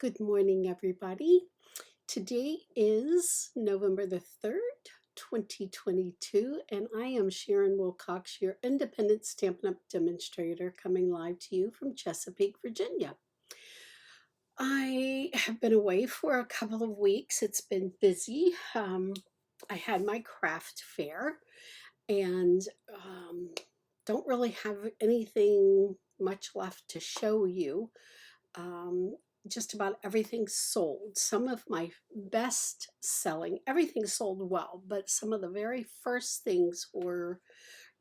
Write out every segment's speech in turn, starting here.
Good morning, everybody. Today is November the 3rd, 2022, and I am Sharon Wilcox, your independent Stampin' Up! Demonstrator, coming live to you from Chesapeake, Virginia. I have been away for a couple of weeks. It's been busy. I had my craft fair and don't really have anything much left to show you. Um, just about everything sold. Some of my best selling, everything sold well, but some of the very first things were,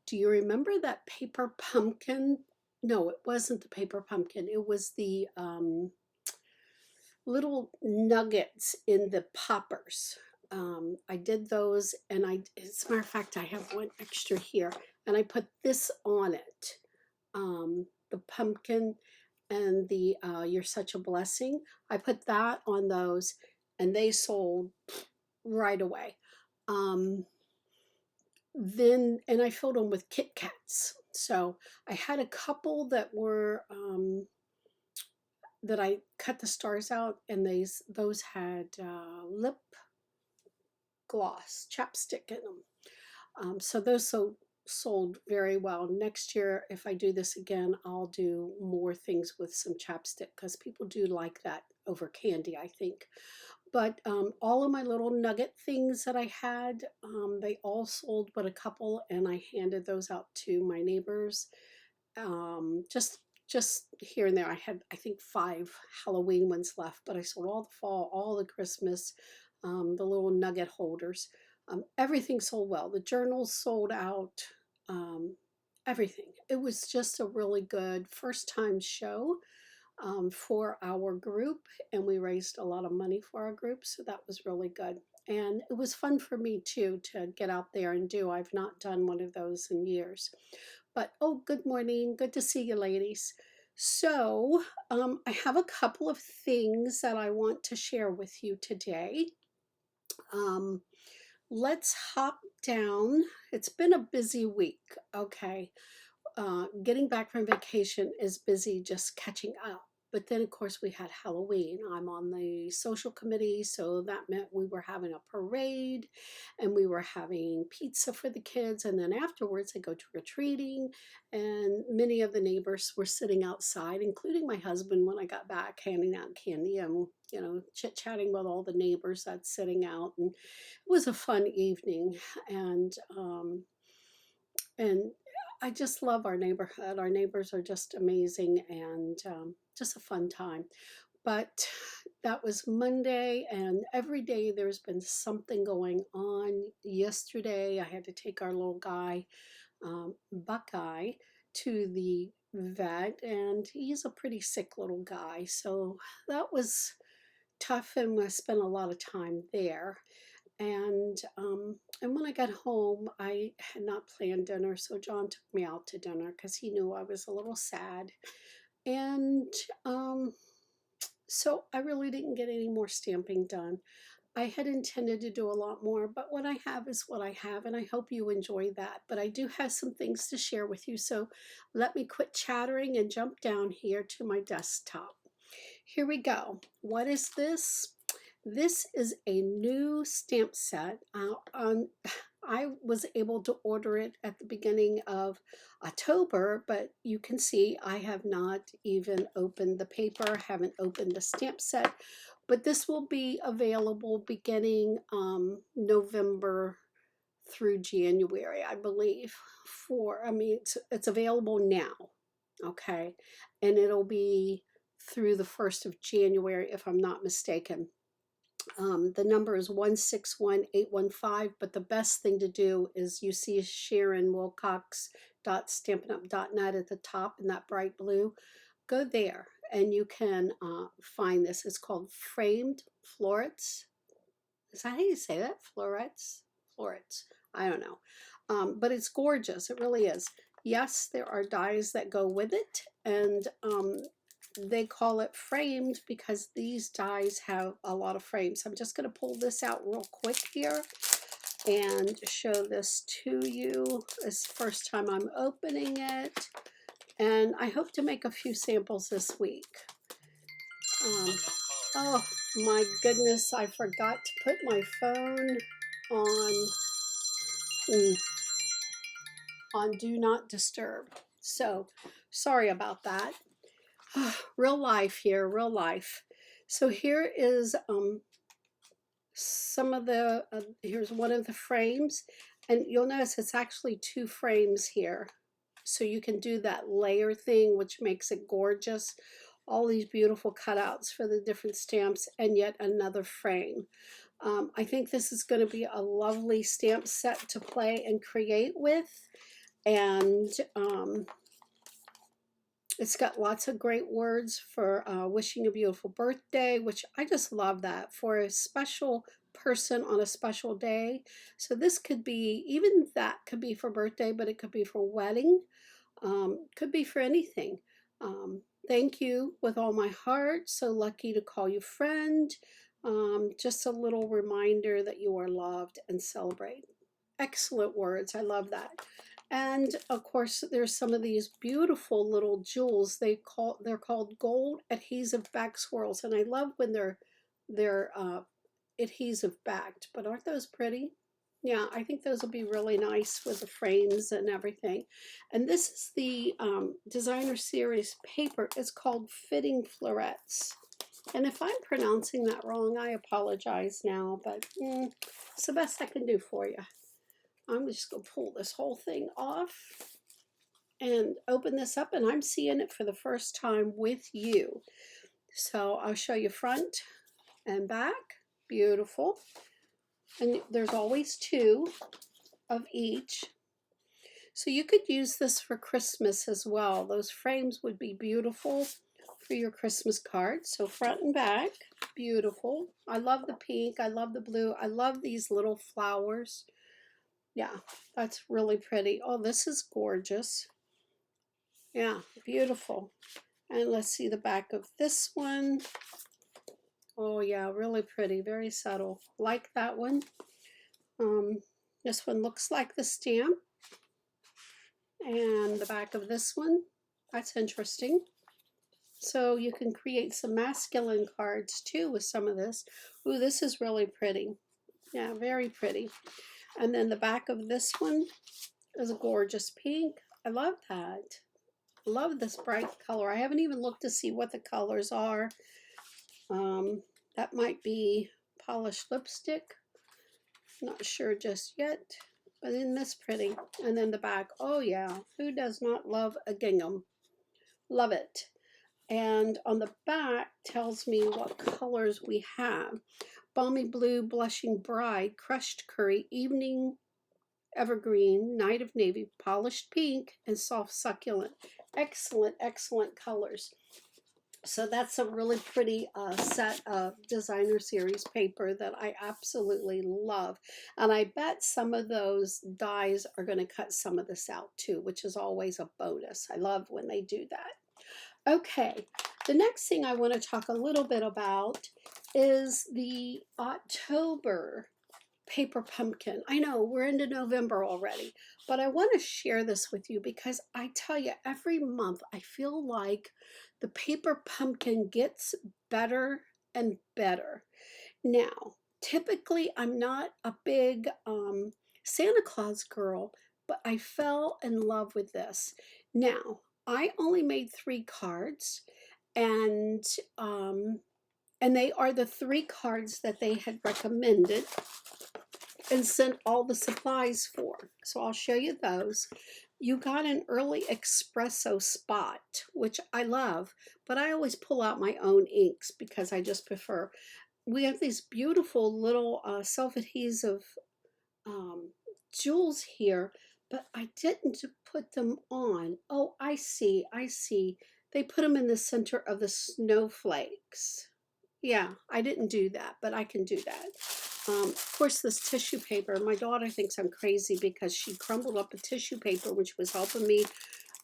do you remember that paper pumpkin? No, it wasn't the paper pumpkin. It was the little nuggets in the poppers. I did those, and as a matter of fact, I have one extra here, and I put this on it. The pumpkin and the You're Such a Blessing. I put that on those, and they sold right away. And I filled them with Kit Kats. So I had a couple that were that I cut the stars out, and those had lip gloss, chapstick in them. So those sold very well. Next year, if I do this again, I'll do more things with some chapstick because people do like that over candy, I think. But all of my little nugget things that I had, they all sold but a couple, and I handed those out to my neighbors. Just here and there. I had, I think, 5 Halloween ones left, but I sold all the fall, all the Christmas, the little nugget holders. Everything sold well. The journals sold out. Everything. It was just a really good first time show for our group, and we raised a lot of money for our group, so that was really good. And it was fun for me too to get out there and do. I've not done one of those in years. But oh, good morning. Good to see you, ladies. So I have a couple of things that I want to share with you today. Um, let's hop down. It's been a busy week. Okay. Getting back from vacation is busy just catching up. But then, of course, we had Halloween. I'm on the social committee, so that meant we were having a parade and we were having pizza for the kids. And then afterwards, I go trick-or-treating, and many of the neighbors were sitting outside, including my husband when I got back, handing out candy and, chit-chatting with all the neighbors that's sitting out. And it was a fun evening. And I just love our neighborhood. Our neighbors are just amazing, and just a fun time. But that was Monday, and every day there's been something going on. Yesterday, I had to take our little guy, Buckeye, to the vet, and he's a pretty sick little guy. So that was tough, and I spent a lot of time there. And when I got home, I had not planned dinner, so John took me out to dinner because he knew I was a little sad. And so I really didn't get any more stamping done. I had intended to do a lot more, but what I have is what I have, and I hope you enjoy that. But I do have some things to share with you, so let me quit chattering and jump down here to my desktop. Here we go. What is this? This is a new stamp set. I was able to order it at the beginning of October, but you can see I have not even opened the paper, haven't opened the stamp set, but this will be available beginning November through January, I believe. It's available now, okay, and it'll be through the 1st of January if I'm not mistaken. The number is 161815, but the best thing to do is you see Sharon Wilcox.stampinup.net at the top in that bright blue. Go there and you can find this. It's called Framed Florets. Is that how you say that? Florets? Florets. I don't know. But it's gorgeous. It really is. Yes, there are dies that go with it, and they call it framed because these dies have a lot of frames. I'm just going to pull this out real quick here and show this to you. It's the first time I'm opening it, and I hope to make a few samples this week. Oh my goodness, I forgot to put my phone on mm, on do not disturb. So sorry about that. Real life here, real life. So here is some of the here's one of the frames, and you'll notice it's actually two frames here, so you can do that layer thing, which makes it gorgeous. All these beautiful cutouts for the different stamps, and yet another frame. I think this is going to be a lovely stamp set to play and create with, and it's got lots of great words for wishing a beautiful birthday, which I just love that for a special person on a special day. So this could be, even that could be for birthday, but it could be for wedding, could be for anything. Thank you with all my heart. So lucky to call you friend. Just a little reminder that you are loved and celebrate. Excellent words. I love that. And of course, there's some of these beautiful little jewels. They're called gold adhesive back swirls, and I love when they're adhesive backed. But aren't those pretty? Yeah, I think those will be really nice with the frames and everything. And this is the designer series paper. It's called Fitting Florets. And if I'm pronouncing that wrong, I apologize now, but it's the best I can do for you. I'm just going to pull this whole thing off and open this up, and I'm seeing it for the first time with you. So I'll show you front and back. Beautiful. And there's always two of each. So you could use this for Christmas as well. Those frames would be beautiful for your Christmas cards. So front and back, beautiful. I love the pink. I love the blue. I love these little flowers. Yeah, that's really pretty. Oh, this is gorgeous. Yeah, beautiful. And let's see the back of this one. Oh yeah, really pretty, very subtle. Like that one. This one looks like the stamp. And the back of this one, that's interesting. So you can create some masculine cards too with some of this. Ooh, this is really pretty. Yeah, very pretty. And then the back of this one is a gorgeous pink. I love that. Love this bright color. I haven't even looked to see what the colors are. That might be polished lipstick. Not sure just yet. But isn't this pretty? And then the back. Oh yeah. Who does not love a gingham? Love it. And on the back tells me what colors we have. Balmy blue, blushing bride, crushed curry, evening evergreen, night of navy, polished pink, and soft succulent. Excellent, excellent colors. So that's a really pretty set of designer series paper that I absolutely love. And I bet some of those dies are going to cut some of this out too, which is always a bonus. I love when they do that. Okay, the next thing I want to talk a little bit about is the October paper pumpkin. I know we're into November already, but I want to share this with you because I tell you, every month I feel like the paper pumpkin gets better and better. Now, typically I'm not a big Santa Claus girl, but I fell in love with this. Now, I only made 3 cards, and they are the 3 cards that they had recommended and sent all the supplies for. So I'll show you those. You got an early espresso spot, which I love, but I always pull out my own inks because I just prefer. We have these beautiful little self-adhesive jewels here, but I didn't put them on. Oh, I see, I see. They put them in the center of the snowflakes. Yeah, I didn't do that, but I can do that. Of course, this tissue paper, my daughter thinks I'm crazy because she crumbled up a tissue paper, which was helping me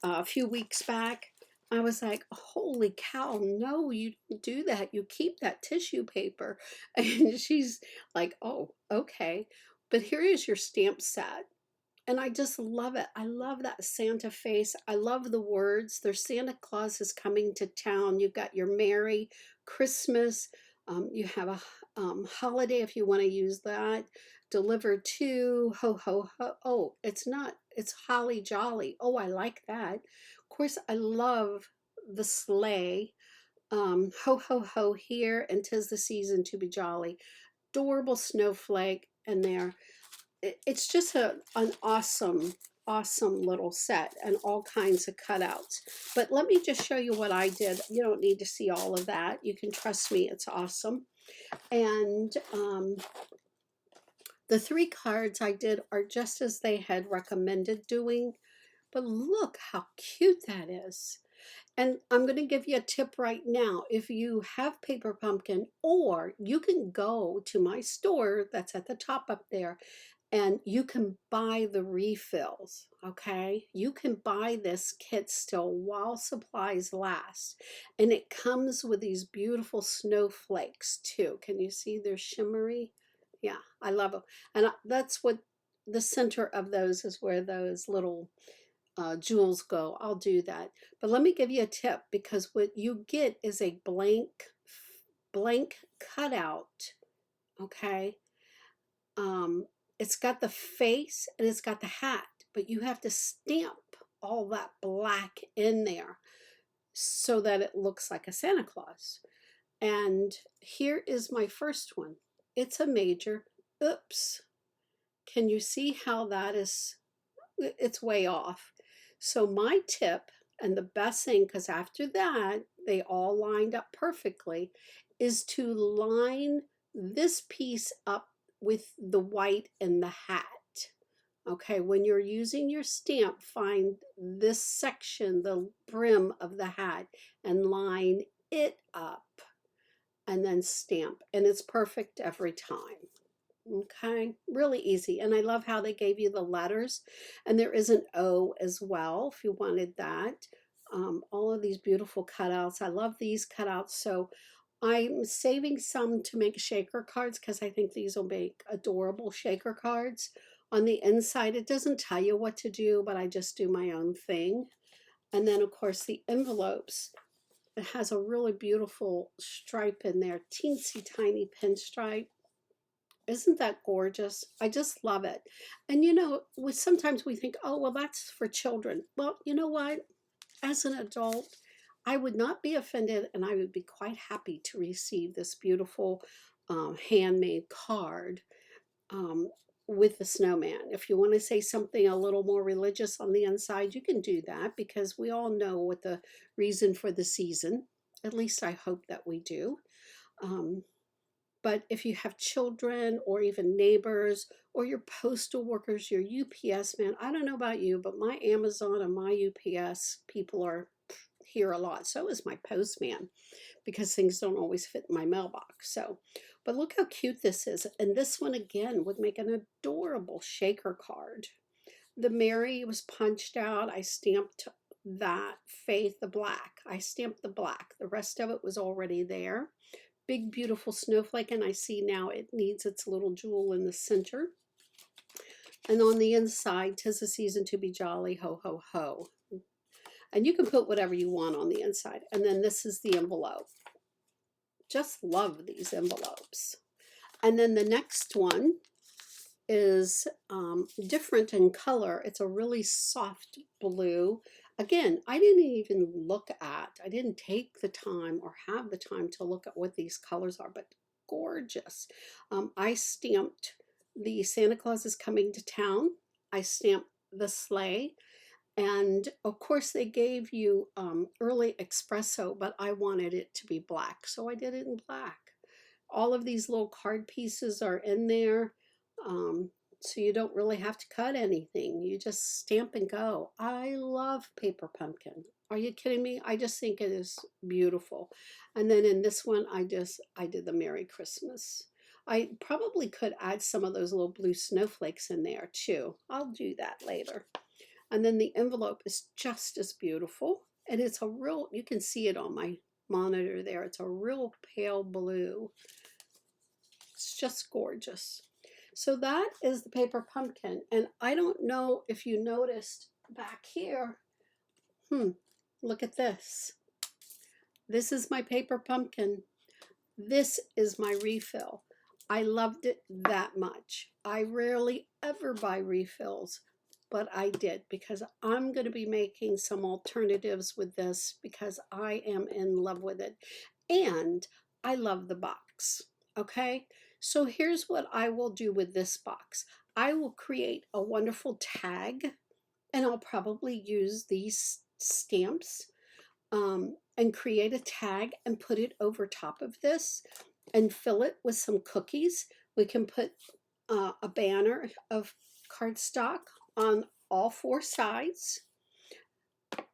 a few weeks back. I was like, holy cow, no, you don't do that. You keep that tissue paper. And she's like, oh, okay. But here is your stamp set. And I just love it. I love that Santa face. I love the words. There's Santa Claus is coming to town. You've got your Merry Christmas. You have a holiday if you want to use that. Deliver to, ho, ho, ho. Oh, it's not, it's holly jolly. Oh, I like that. Of course, I love the sleigh. Ho, ho, ho here, and 'tis the season to be jolly. Adorable snowflake in there. It's just an awesome little set and all kinds of cutouts. But let me just show you what I did. You don't need to see all of that. You can trust me, it's awesome. And the 3 cards I did are just as they had recommended doing. But look how cute that is. And I'm going to give you a tip right now. If you have paper pumpkin, or you can go to my store that's at the top up there, and you can buy the refills, okay? You can buy this kit still while supplies last. And it comes with these beautiful snowflakes too. Can you see they're shimmery? Yeah, I love them. And that's what the center of those is, where those little jewels go. I'll do that. But let me give you a tip, because what you get is a blank cutout, okay? It's got the face and it's got the hat, but you have to stamp all that black in there so that it looks like a Santa Claus. And here is my first one. It's a major. Oops. Can you see how that is? It's way off. So my tip, and the best thing, because after that, they all lined up perfectly, is to line this piece up with the white in the hat. Okay, when you're using your stamp, find this section, the brim of the hat, and line it up, and then stamp. And it's perfect every time. Okay, really easy. And I love how they gave you the letters, and there is an O as well if you wanted that. All of these beautiful cutouts. I love these cutouts. So I'm saving some to make shaker cards, because I think these will make adorable shaker cards. On the inside, it doesn't tell you what to do, but I just do my own thing. And then, of course, the envelopes. It has a really beautiful stripe in there, teensy tiny pinstripe. Isn't that gorgeous? I just love it. And you know, sometimes we think, oh, well, that's for children. Well, you know what? As an adult, I would not be offended, and I would be quite happy to receive this beautiful handmade card with the snowman. If you want to say something a little more religious on the inside, you can do that, because we all know what the reason for the season. At least I hope that we do. But if you have children, or even neighbors, or your postal workers, your UPS man, I don't know about you, but my Amazon and my UPS people are here a lot. So is my postman, because things don't always fit in my mailbox. So, but look how cute this is. And this one again would make an adorable shaker card. The Mary was punched out. I stamped that. Faith, the black. I stamped the black. The rest of it was already there. Big beautiful snowflake, and I see now it needs its little jewel in the center. And on the inside, 'tis the season to be jolly, ho ho ho. And you can put whatever you want on the inside. And then this is the envelope. Just love these envelopes. And then the next one is different in color. It's a really soft blue. Again, I didn't take the time or have the time to look at what these colors are, but gorgeous. I stamped the Santa Claus is coming to town. I stamped the sleigh. And of course they gave you early espresso, but I wanted it to be black, so I did it in black. All of these little card pieces are in there. So you don't really have to cut anything. You just stamp and go. I love paper pumpkin. Are you kidding me? I just think it is beautiful. And then in this one, I did the Merry Christmas. I probably could add some of those little blue snowflakes in there too. I'll do that later. And then the envelope is just as beautiful. And it's a real, you can see it on my monitor there. It's a real pale blue. It's just gorgeous. So that is the paper pumpkin. And I don't know if you noticed back here. Look at this. This is my paper pumpkin. This is my refill. I loved it that much. I rarely ever buy refills, but I did because I'm going to be making some alternatives with this because I am in love with it. And I love the box. Okay, so here's what I will do with this box. I will create a wonderful tag, and I'll probably use these stamps and create a tag and put it over top of this and fill it with some cookies. We can put a banner of cardstock on all four sides,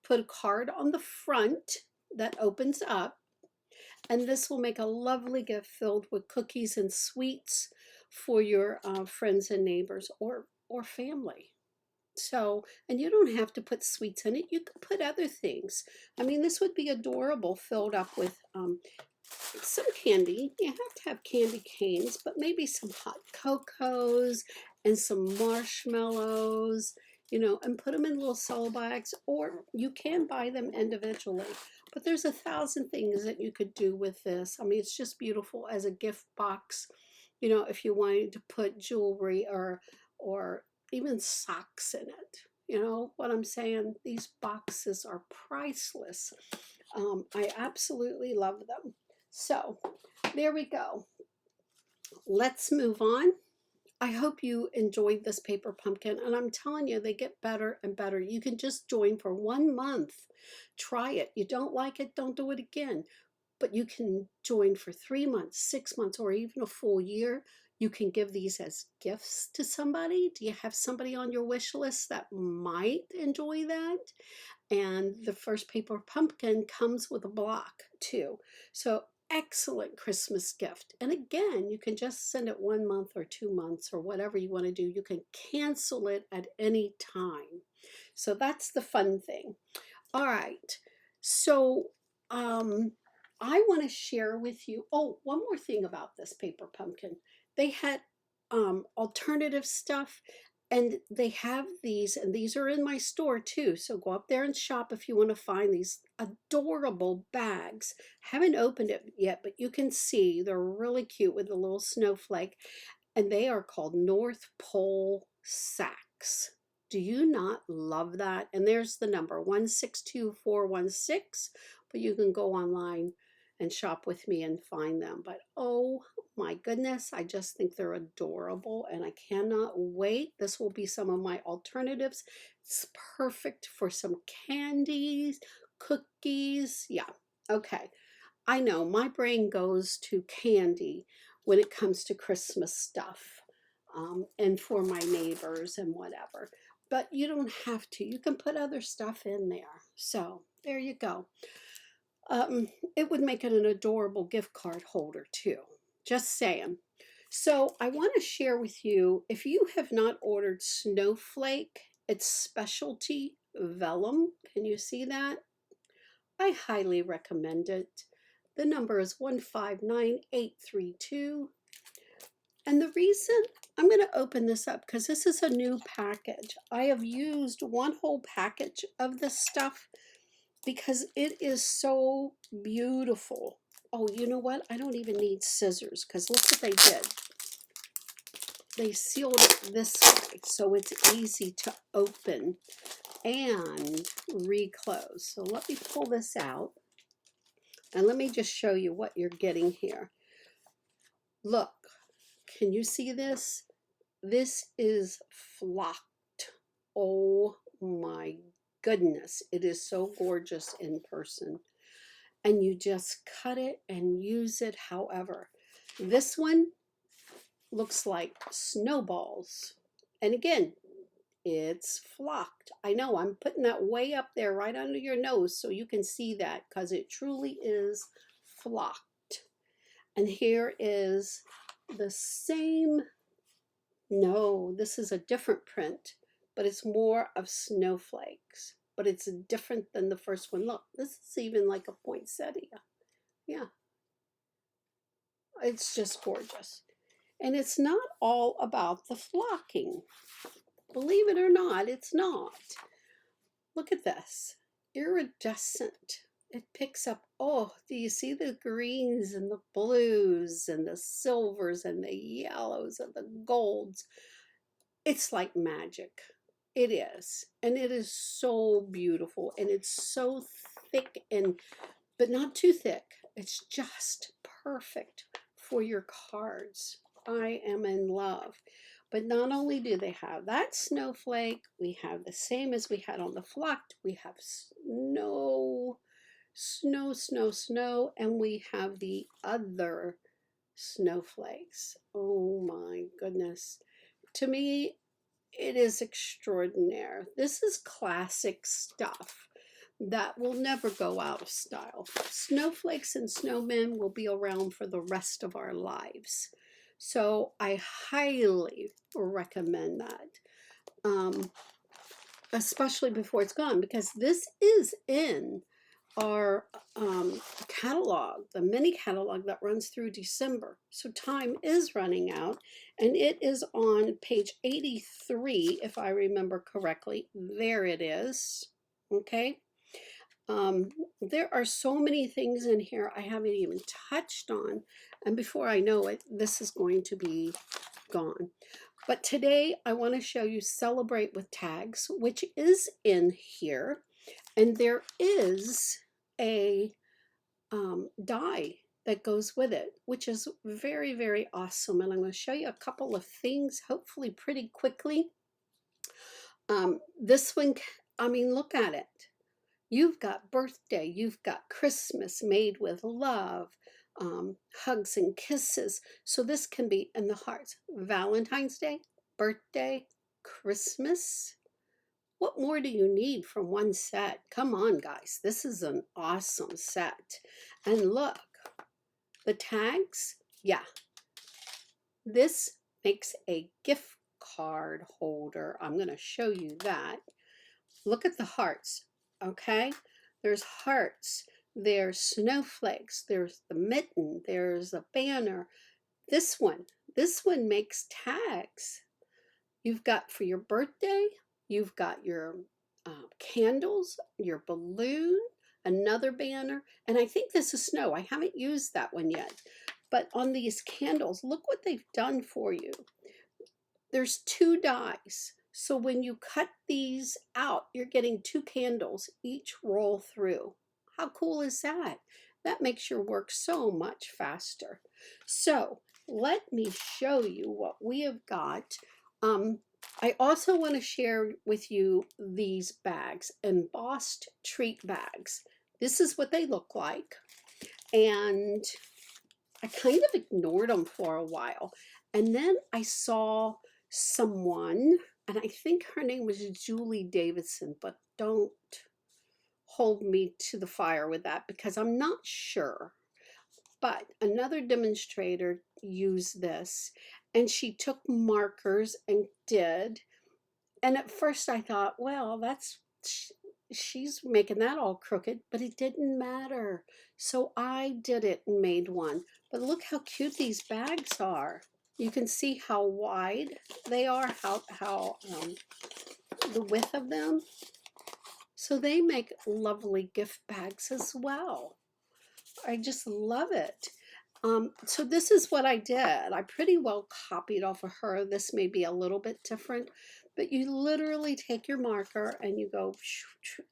put a card on the front that opens up, and this will make a lovely gift filled with cookies and sweets for your friends and neighbors or family. So, and you don't have to put sweets in it. You could put other things. I mean, this would be adorable filled up with some candy. You have to have candy canes, but maybe some hot cocos and some marshmallows, you know, and put them in little solo bags, or you can buy them individually. But there's 1,000 things that you could do with this. I mean, it's just beautiful as a gift box. You know, if you wanted to put jewelry or even socks in it. You know what I'm saying? These boxes are priceless. I absolutely love them. So there we go. Let's move on. I hope you enjoyed this paper pumpkin, and I'm telling you, they get better and better. You can just join for 1 month. Try it. You don't like it, don't do it again. But you can join for 3 months, 6 months, or even a full year. You can give these as gifts to somebody. Do you have somebody on your wish list that might enjoy that? And the first paper pumpkin comes with a block too. So excellent Christmas gift. And again, you can just send it 1 month or 2 months or whatever you want to do. You can cancel it at any time. So that's the fun thing. All right. So I want to share with you. Oh, one more thing about this paper pumpkin. They had alternative stuff, and they have these, and these are in my store too. So go up there and shop if you want to find these adorable bags. Haven't opened it yet, but you can see they're really cute with the little snowflake, and they are called North Pole sacks. Do you not love that? And there's the number 162416, but you can go online and shop with me and find them. But oh my goodness, I just think they're adorable and I cannot wait. This will be some of my alternatives. It's perfect for some candies, cookies. Yeah, okay. I know my brain goes to candy when it comes to Christmas stuff, and for my neighbors and whatever. But you don't have to. You can put other stuff in there. So there you go. It would make it an adorable gift card holder too. Just saying. So I want to share with you, if you have not ordered Snowflake, it's specialty vellum. Can you see that? I highly recommend it. The number is 159832. And the reason I'm going to open this up because this is a new package. I have used one whole package of this stuff because it is so beautiful. Oh, you know what? I don't even need scissors because look what they did. They sealed it this way so it's easy to open and reclose. So let me pull this out and let me just show you what you're getting here. Look, can you see this? This is flocked. Oh my goodness, it is so gorgeous in person. And you just cut it and use it however. This one looks like snowballs. And again, it's flocked. I know I'm putting that way up there right under your nose so you can see that because it truly is flocked. And here is the same, no, this is a different print, but it's more of snowflakes. But it's different than the first one. Look, this is even like a poinsettia. Yeah, it's just gorgeous. And it's not all about the flocking. Believe it or not, it's not. Look at this. Iridescent. it picks up, oh, do you see the greens and the blues and the silvers and the yellows and the golds? It's like magic. It is. And it is so beautiful. And it's so thick and, but not too thick. It's just perfect for your cards. I am in love. But not only do they have that snowflake, we have the same as we had on the flocked. We have snow, snow, snow, snow, and we have the other snowflakes. Oh my goodness. To me, it is extraordinary. This is classic stuff that will never go out of style. Snowflakes and snowmen will be around for the rest of our lives. So I highly recommend that, especially before it's gone, because this is in our catalog, the mini catalog that runs through December. So time is running out, and it is on page 83, if I remember correctly. There it is. Okay. There are so many things in here I haven't even touched on, and before I know it, this is going to be gone. But today I want to show you Celebrate with Tags, which is in here, and there is a die that goes with it, which is very, very awesome. And I'm going to show you a couple of things, hopefully pretty quickly. This one, I mean, look at it. You've got birthday, you've got Christmas made with love, hugs and kisses. So this can be in the hearts. Valentine's Day, birthday, Christmas. What more do you need from one set? Come on, guys. This is an awesome set. And look, the tags, yeah. This makes a gift card holder. I'm going to show you that. Look at the hearts. Okay, there's hearts, there's snowflakes, there's the mitten, there's a banner. This one makes tags. You've got for your birthday, you've got your candles, your balloon, another banner, and I think this is snow. I haven't used that one yet. But on these candles, look what they've done for you. There's 2 dies. So when you cut these out, you're getting 2 candles each roll through. How cool is that? That makes your work so much faster. So let me show you what we have got. I also want to share with you these bags, embossed treat bags. This is what they look like. And I kind of ignored them for a while. And then I saw someone, and I think her name was Julie Davidson, but don't hold me to the fire with that because I'm not sure. But another demonstrator used this, and she took markers and did. And at first I thought, well, she's making that all crooked, but it didn't matter. So I did it and made one. But look how cute these bags are. You can see how wide they are, how the width of them. So they make lovely gift bags as well. I just love it. So this is what I did. I pretty well copied off of her. This may be a little bit different, but you literally take your marker and you go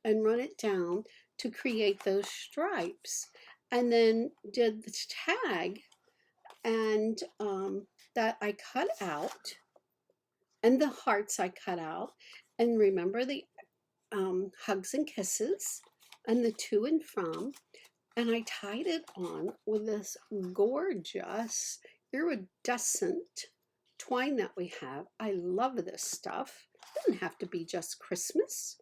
and run it down to create those stripes. And then did the tag and that I cut out, and the hearts I cut out, and remember the hugs and kisses, and the to and from, and I tied it on with this gorgeous iridescent twine that we have. I love this stuff. It doesn't have to be just Christmas.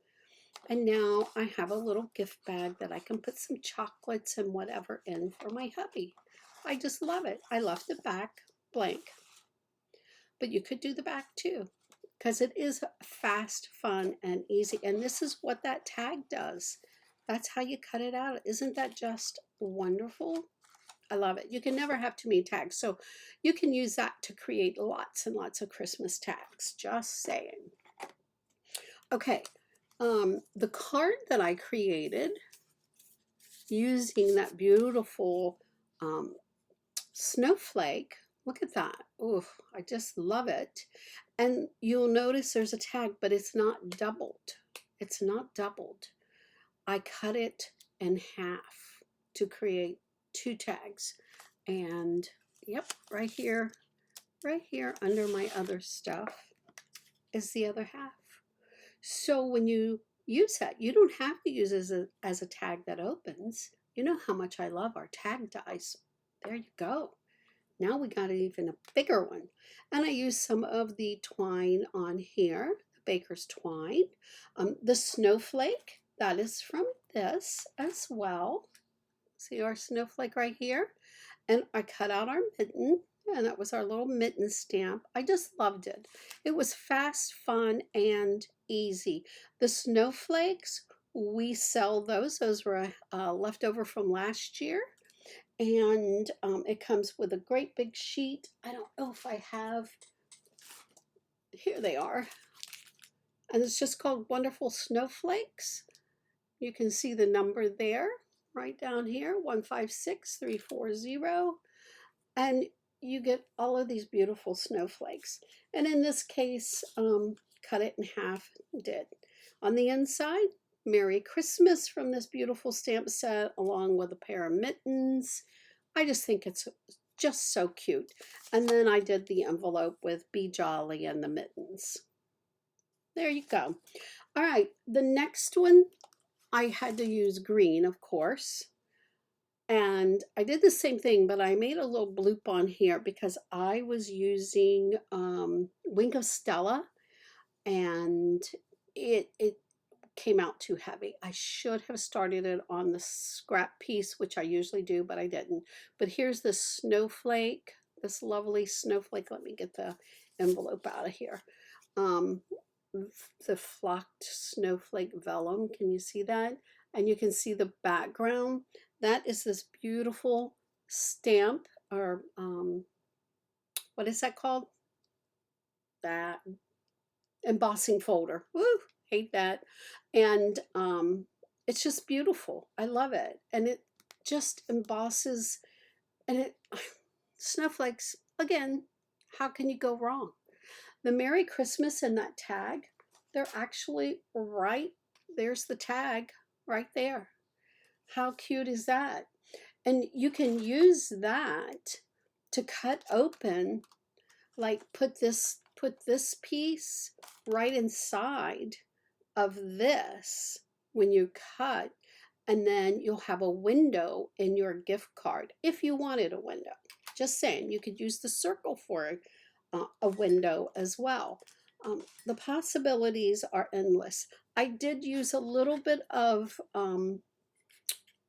And now I have a little gift bag that I can put some chocolates and whatever in for my hubby. I just love it. I left the back blank. But you could do the back too, because it is fast, fun, and easy. And this is what that tag does. That's how you cut it out. Isn't that just wonderful? I love it. You can never have too many tags. So you can use that to create lots and lots of Christmas tags. Just saying. Okay. The card that I created using that beautiful um, snowflake. Look at that. Oh, I just love it. And you'll notice there's a tag, but it's not doubled. It's not doubled. I cut it in half to create two tags. And yep, right here under my other stuff is the other half. So when you use that, you don't have to use it as a tag that opens. You know how much I love our tag dies. There you go. Now we got even a bigger one. And I use some of the twine on here, the baker's twine. The snowflake, that is from this as well. See our snowflake right here? And I cut out our mitten, and that was our little mitten stamp. I just loved it. It was fast, fun, and easy. The snowflakes, we sell those. Those were left over from last year. And it comes with a great big sheet. I don't know if I have, here they are. And it's just called Wonderful Snowflakes. You can see the number there, right down here, 156340. And you get all of these beautiful snowflakes. And in this case, cut it in half, did. On the inside, Merry Christmas from this beautiful stamp set, along with a pair of mittens. I just think it's just so cute. And then I did the envelope with Be Jolly and the mittens. There you go. All right, the next one, I had to use green, of course. And I did the same thing, but I made a little bloop on here because I was using Wink of Stella, and it came out too heavy. I should have started it on the scrap piece, which I usually do, but I didn't. But here's the snowflake, this lovely snowflake. Let me get the envelope out of here. The flocked snowflake vellum. Can you see that? And you can see the background. That is this beautiful stamp, or what is that called? That embossing folder. Woo, hate that. And it's just beautiful. I love it. And it just embosses, and it snowflakes, again, how can you go wrong? The Merry Christmas and that tag, they're actually right, there's the tag right there. How cute is that? And you can use that to cut open, like put this piece right inside of this when you cut, and then you'll have a window in your gift card if you wanted a window. Just saying, you could use the circle for a window as well. The possibilities are endless. I did use a little bit of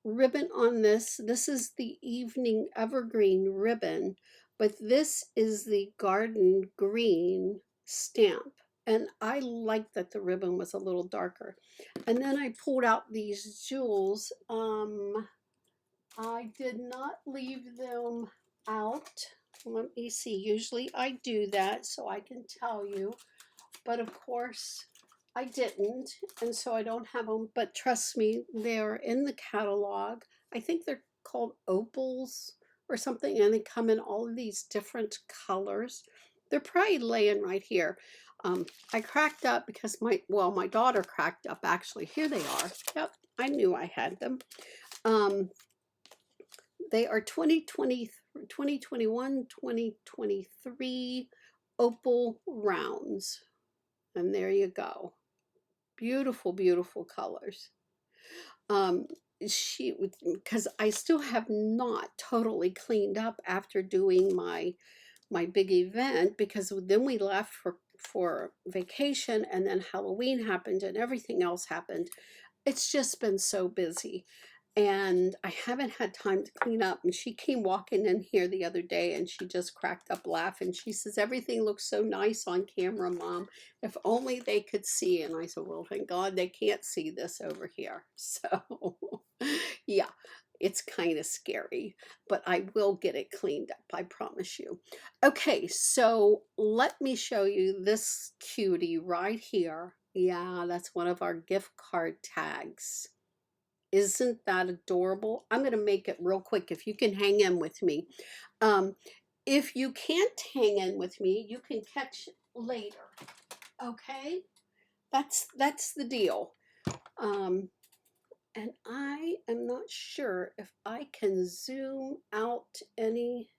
ribbon on this. This is the Evening Evergreen ribbon, but this is the Garden Green stamp. And I like that the ribbon was a little darker. And then I pulled out these jewels. I did not leave them out. Let me see. Usually I do that so I can tell you. But of course, I didn't, and so I don't have them. But trust me, they're in the catalog. I think they're called opals or something, and they come in all of these different colors. They're probably laying right here. I cracked up because my daughter cracked up, actually. Here they are. Yep, I knew I had them. They are 2021, 2023 opal rounds. And there you go. Beautiful, beautiful colors. Because I still have not totally cleaned up after doing my big event, because then we left for vacation, and then Halloween happened and everything else happened. It's just been so busy. And I haven't had time to clean up. And she came walking in here the other day, and she just cracked up laughing. She says, everything looks so nice on camera, Mom. If only they could see. And I said, well, thank God they can't see this over here. So, yeah, it's kind of scary. But I will get it cleaned up, I promise you. Okay, so let me show you this cutie right here. Yeah, that's one of our gift card tags. Isn't that adorable? I'm going to make it real quick if you can hang in with me. Um, if you can't hang in with me, you can catch later. Okay? That's the deal. Um, and I am not sure if I can zoom out any.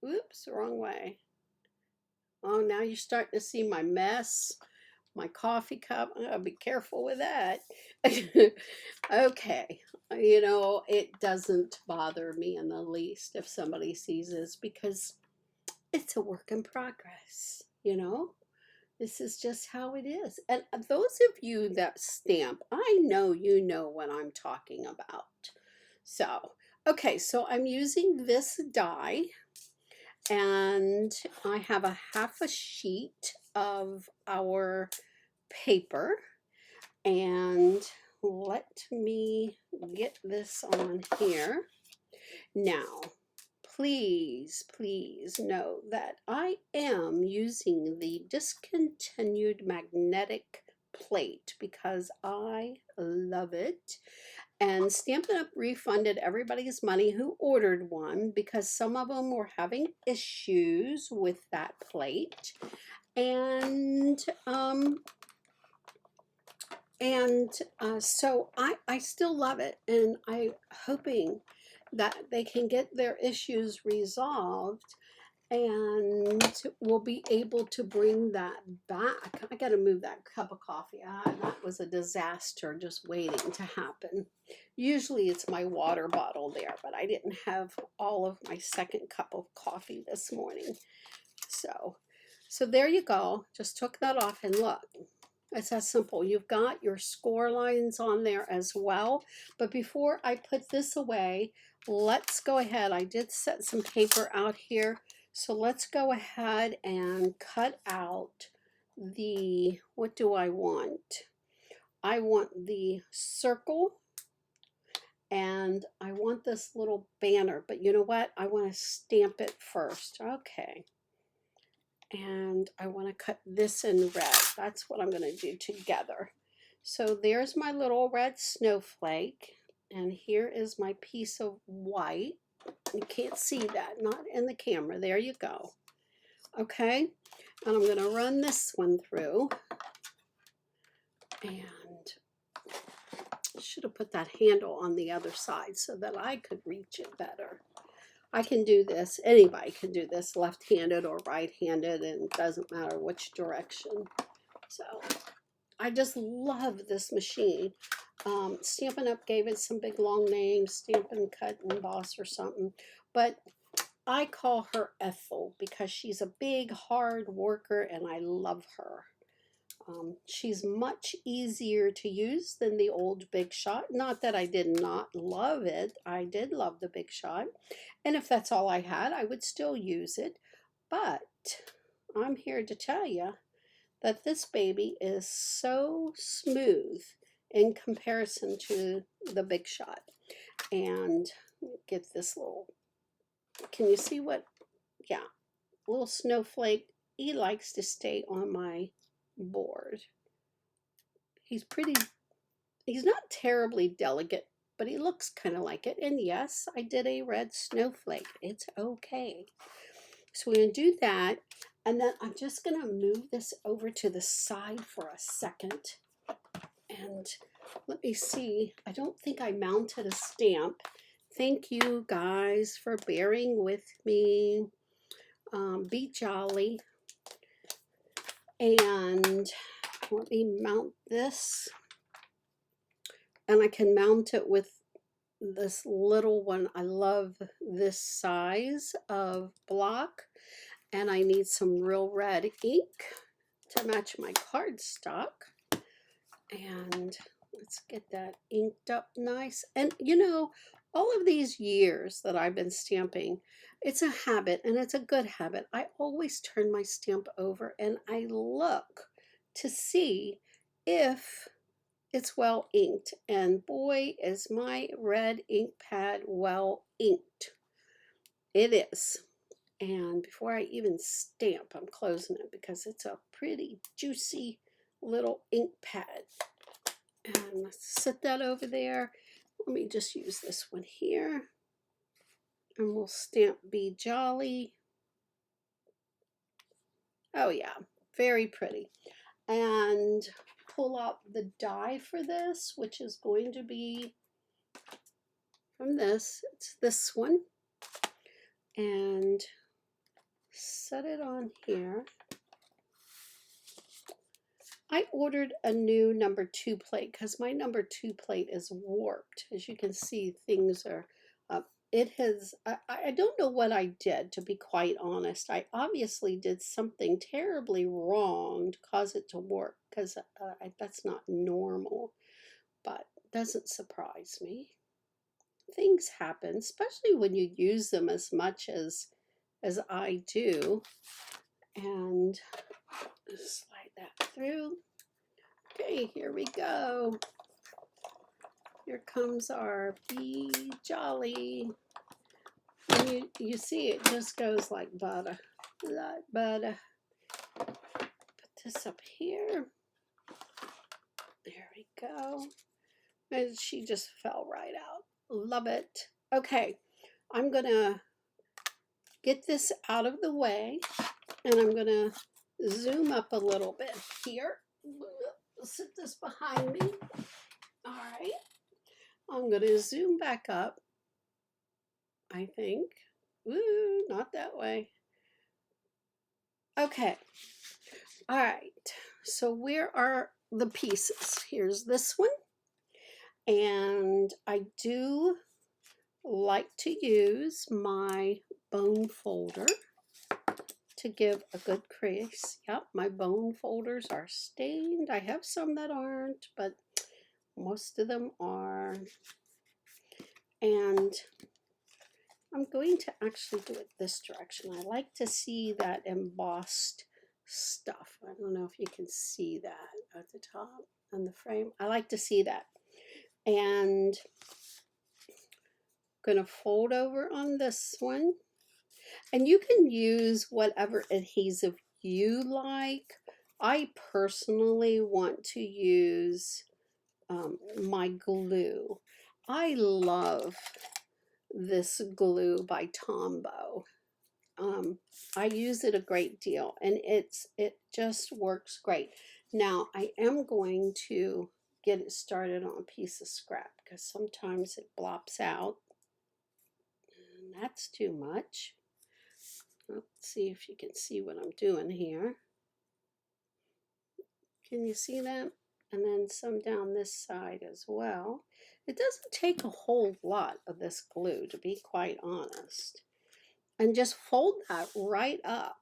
Oops, wrong way. Oh, now you're starting to see my mess, my coffee cup. I gotta be careful with that. Okay, it doesn't bother me in the least if somebody sees this because it's a work in progress. This is just how it is. And those of you that stamp, I know you know what I'm talking about. So, okay, so I'm using this die and I have a half a sheet of our paper, and let me get this on here. Now, please, please know that I am using the discontinued magnetic plate because I love it. And Stampin' Up! Refunded everybody's money who ordered one because some of them were having issues with that plate. And so I still love it, and I'm hoping that they can get their issues resolved and we'll be able to bring that back. I got to move that cup of coffee. That was a disaster just waiting to happen. Usually it's my water bottle there, but I didn't have all of my second cup of coffee this morning. So there you go. Just took that off and look. It's that simple. You've got your score lines on there as well. But before I put this away, let's go ahead. I did set some paper out here. So let's go ahead and cut out what do I want? I want the circle and I want this little banner. But you know what? I want to stamp it first. Okay. And I want to cut this in red. That's what I'm going to do together. So there's my little red snowflake, and here is my piece of white. You can't see that, not in the camera. There you go. Okay, and I'm going to run this one through, and I should have put that handle on the other side so that I could reach it better. I can do this, anybody can do this, left-handed or right-handed, and it doesn't matter which direction. So I just love this machine. Stampin' Up! Gave it some big long names, Stampin' Cut and Emboss or something, but I call her Ethel because she's a big, hard worker, and I love her. She's much easier to use than the old Big Shot. Not that I did not love it. I did love the Big Shot. And if that's all I had, I would still use it. But I'm here to tell you that this baby is so smooth in comparison to the Big Shot. And get this little, can you see what? Yeah, little snowflake. He likes to stay on my board. He's not terribly delicate, but he looks kind of like it. And yes, I did a red snowflake. It's okay. So we're going to do that. And then I'm just going to move this over to the side for a second. And let me see. I don't think I mounted a stamp. Thank you guys for bearing with me. Be jolly. And let me mount this. And I can mount it with this little one. I love this size of block. And I need some real red ink to match my cardstock. And let's get that inked up nice. And all of these years that I've been stamping, it's a habit, and it's a good habit. I always turn my stamp over and I look to see if it's well inked. And boy, is my red ink pad well inked. It is. And before I even stamp, I'm closing it because it's a pretty juicy little ink pad. And let's set that over there. Let me just use this one here. And we'll stamp Be Jolly. Oh yeah, very pretty. And pull out the die for this, which is going to be from this. It's this one. And set it on here. I ordered a new number 2 plate because my number 2 plate is warped. As you can see, things are, it has, I don't know what I did, to be quite honest. I obviously did something terribly wrong to cause it to warp because that's not normal, but it doesn't surprise me. Things happen, especially when you use them as much as I do. And slide that through. Okay, here we go. Here comes our Be Jolly. And you see it just goes like butter. Like butter. Put this up here. There we go. And she just fell right out. Love it. Okay, I'm gonna get this out of the way and I'm gonna zoom up a little bit here. Sit this behind me. All right. I'm going to zoom back up, I think. Ooh, not that way. Okay. All right. So where are the pieces? Here's this one. And I do like to use my bone folder to give a good crease. Yep, my bone folders are stained. I have some that aren't, but most of them are. And I'm going to actually do it this direction. I like to see that embossed stuff. I don't know if you can see that at the top on the frame. I like to see that. And I'm going to fold over on this one. And you can use whatever adhesive you like. I personally want to use my glue. I love this glue by Tombow. I use it a great deal and it just works great. Now I am going to get it started on a piece of scrap because sometimes it blops out and that's too much. Let's see if you can see what I'm doing here. Can you see that? And then some down this side as well. It doesn't take a whole lot of this glue, to be quite honest. And just fold that right up.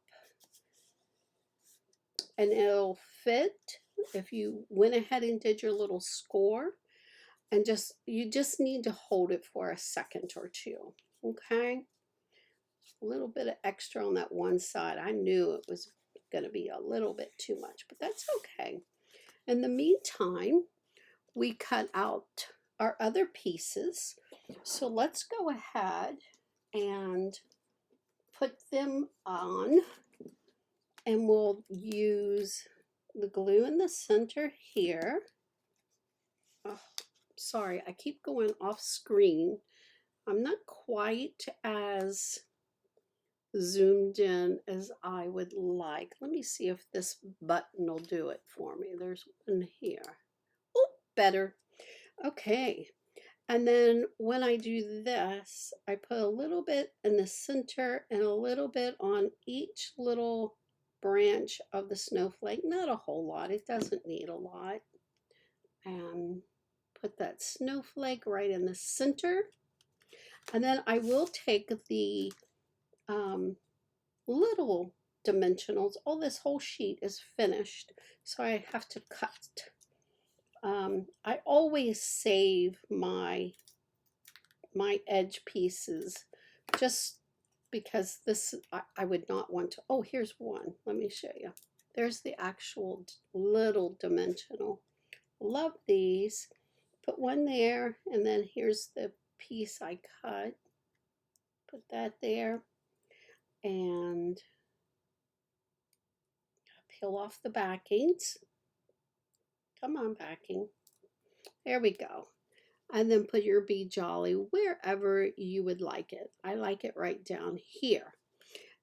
And it'll fit if you went ahead and did your little score. And you just need to hold it for a second or two. Okay? A little bit of extra on that one side. I knew it was going to be a little bit too much, but that's okay. In the meantime, we cut out our other pieces. So let's go ahead and put them on, and we'll use the glue in the center here. Oh, sorry, I keep going off screen. I'm not quite as zoomed in as I would like. Let me see if this button will do it for me. There's one here. Oh, better. Okay. And then when I do this, I put a little bit in the center and a little bit on each little branch of the snowflake. Not a whole lot. It doesn't need a lot. And put that snowflake right in the center. And then I will take the little dimensionals. Oh, this whole sheet is finished, so I have to cut. I always save my edge pieces just because this I would not want to. Oh, here's one. Let me show you. There's the actual little dimensional. Love these. Put one there, and then here's the piece I cut. Put that there, and peel off the backings. Come on, backing. There we go. and then put your Be Jolly wherever you would like it. I like it right down here.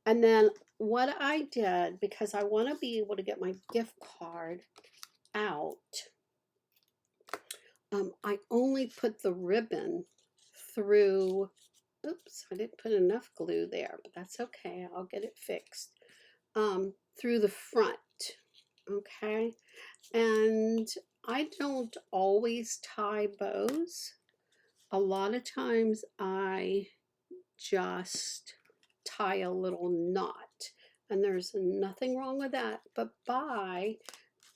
And then what I did, because I want to be able to get my gift card out, I only put the ribbon through, oops, I didn't put enough glue there, but that's okay. I'll get it fixed. Through the front, okay? And I don't always tie bows. A lot of times I just tie a little knot, and there's nothing wrong with that. But by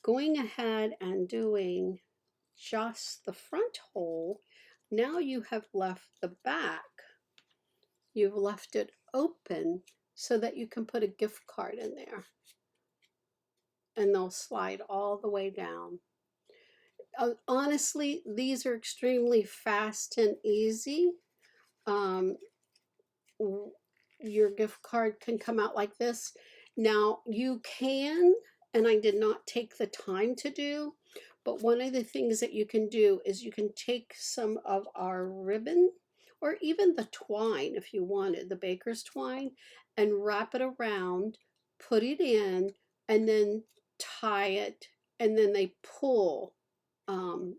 going ahead and doing just the front hole, now you have left the back, you've left it open so that you can put a gift card in there, and they'll slide all the way down. Honestly, these are extremely fast and easy. Um, your gift card can come out like this. Now you can, and I did not take the time to do, but one of the things that you can do is you can take some of our ribbon or even the twine if you wanted, the baker's twine, and wrap it around, put it in, and then tie it, and then they pull um,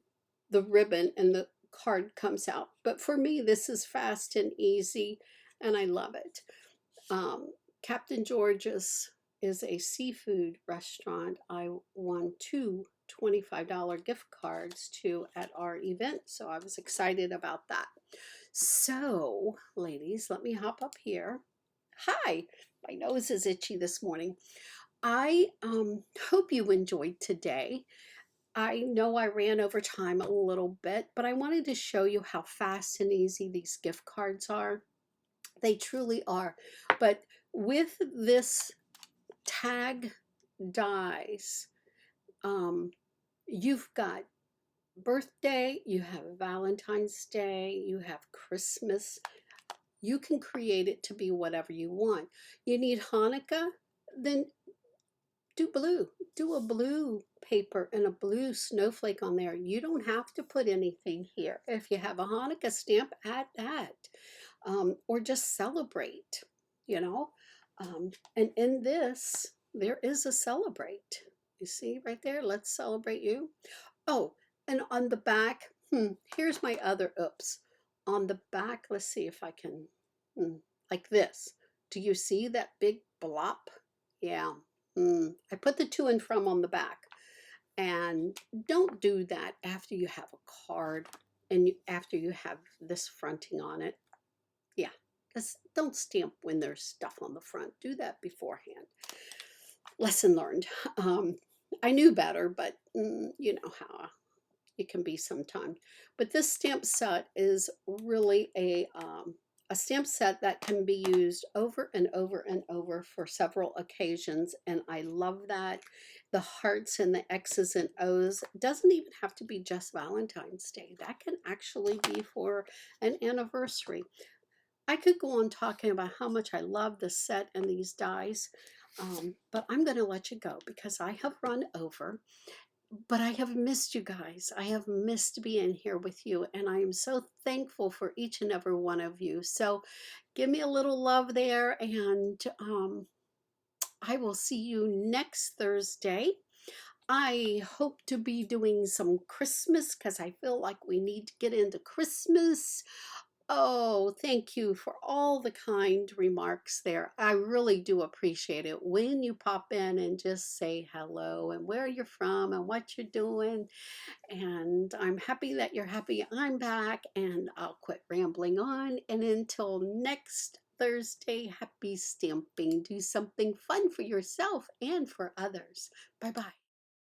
the ribbon and the card comes out. But for me, this is fast and easy, and I love it. Captain George's is a seafood restaurant I won two $25 gift cards to at our event, so I was excited about that. So, ladies, let me hop up here. Hi, my nose is itchy this morning. I hope you enjoyed today. I know I ran over time a little bit, but I wanted to show you how fast and easy these gift cards are. They truly are. But with this tag dies, you've got birthday, you have Valentine's Day, you have Christmas. You can create it to be whatever you want. You need Hanukkah, then do blue. Do a blue paper and a blue snowflake on there. You don't have to put anything here. If you have a Hanukkah stamp, add that. Or just celebrate, you know. And in this, there is a celebrate. You see right there, let's celebrate you. Oh, and on the back, here's my other oops. On the back, let's see if I can, like this. Do you see that big blop? Yeah. I put the to and from on the back. And don't do that after you have a card and after you have this fronting on it. Yeah, because don't stamp when there's stuff on the front. Do that beforehand. Lesson learned. I knew better, but you know how it can be sometimes. But this stamp set is really a stamp set that can be used over and over and over for several occasions, and I love that. The hearts and the X's and O's doesn't even have to be just Valentine's Day. That can actually be for an anniversary. I could go on talking about how much I love this set and these dies, but I'm going to let you go because I have run over. But I have missed you guys. I have missed being here with you, and I am so thankful for each and every one of you. So give me a little love there, and I will see you next Thursday. I hope to be doing some Christmas because I feel like we need to get into Christmas. Oh, thank you for all the kind remarks there. I really do appreciate it when you pop in and just say hello and where you're from and what you're doing. And I'm happy that you're happy I'm back, and I'll quit rambling on. And until next Thursday, happy stamping. Do something fun for yourself and for others. Bye bye.